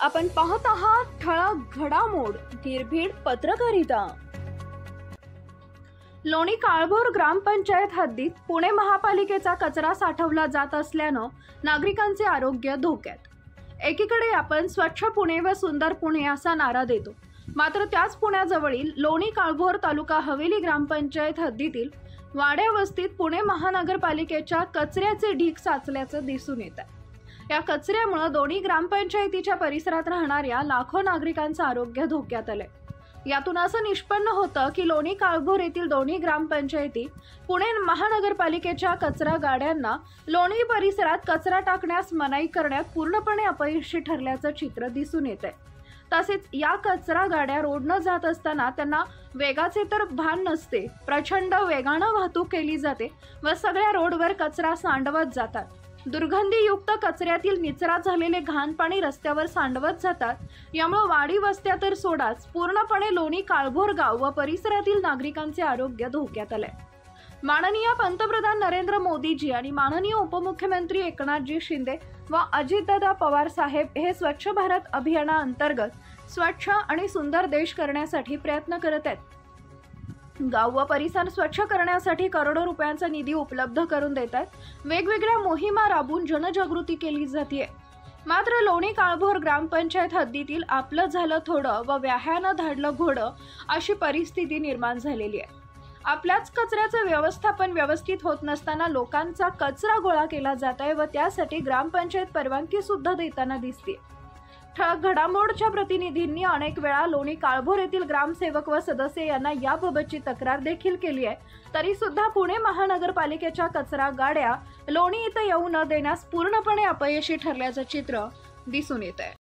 आपण पाहत आहात ठळक घडामोड निर्भीड पत्रकारिता। लोणी काळभोर ग्रामपंचायत हद्दीत पुणे महापालिकेचा कचरा साठवला जात असल्यानं नागरिकांचे आरोग्य धोक्यात। एकीकडे आपण स्वच्छ पुणे व सुंदर पुणे असा नारा देतो, मात्र त्याच पुण्याजवळील लोणी काळभोर तालुका हवेली ग्रामपंचायत हद्दीतील वाड्या वस्तीत पुणे महानगरपालिकेच्या कचऱ्याचे ढीग साचल्याचं दिसून येत आहे। या कचऱ्यामुळे दोन्ही ग्रामपंचायतीच्या परिसरात राहणाऱ्या लाखो नागरिकांचं आरोग्य धोक्यात आलंय। यातून असं निष्पन्न होतं की लोणी काळभोर येथील दोन्ही ग्रामपंचायती पुणे महानगरपालिकेच्या कचरा गाड्यांना लोणी परिसरात कचरा टाकण्यास मनाई करण्यात पूर्णपणे अपयशी ठरल्याचं चित्र दिसून येत आहे। तसेच या कचरा गाड्या रोडनं जात असताना त्यांना वेगाचे तर भान नसते, प्रचंड वेगानं वाहतूक केली जाते व सगळ्या रोडवर कचरा सांडवत जातात। दुर्गंधीयुक्त कचऱ्यातील निचरा झालेले घाण पाणी रस्त्यावर सांडवत जातात। यामुळे वाडी वस्त्या तर सोडाच, पूर्णपणे लोणी काळभोर गाव व परिसरातील नागरिकांचे आरोग्य धोक्यात आले। माननीय पंतप्रधान नरेंद्र मोदीजी आणि माननीय उपमुख्यमंत्री एकनाथजी शिंदे व अजितदादा पवार साहेब हे स्वच्छ भारत अभियानाअंतर्गत स्वच्छ आणि सुंदर देश करण्यासाठी प्रयत्न करत आहेत। गाव व परिसर स्वच्छ करण्यासाठी करोडो रुपयांचा निधी उपलब्ध करून देत आहेत। वेगवेगळ्या मोहिमा राबवून जनजागृती केली जाते। मात्र लोणी काळभोर ग्रामपंचायत हद्दीतील आपलं झालं थोडं व व्याह्यानं धाडलं घोडं अशी परिस्थिती निर्माण झालेली आहे। आपल्याच कचऱ्याचं व्यवस्थापन व्यवस्थित होत नसताना लोकांचा कचरा गोळा केला जात आहे व त्यासाठी ग्रामपंचायत परवानगी सुद्धा देताना दिसते। ठळक घडामोडच्या प्रतिनिधींनी अनेक वेळा लोणी काळभोर येथील ग्रामसेवक व सदस्य यांना याबाबतची तक्रार देखील केली आहे, तरी सुद्धा पुणे महानगरपालिकेच्या कचरा गाड्या लोणी इथं येऊ न देण्यास पूर्णपणे अपयशी ठरल्याचं चित्र दिसून येत आहे।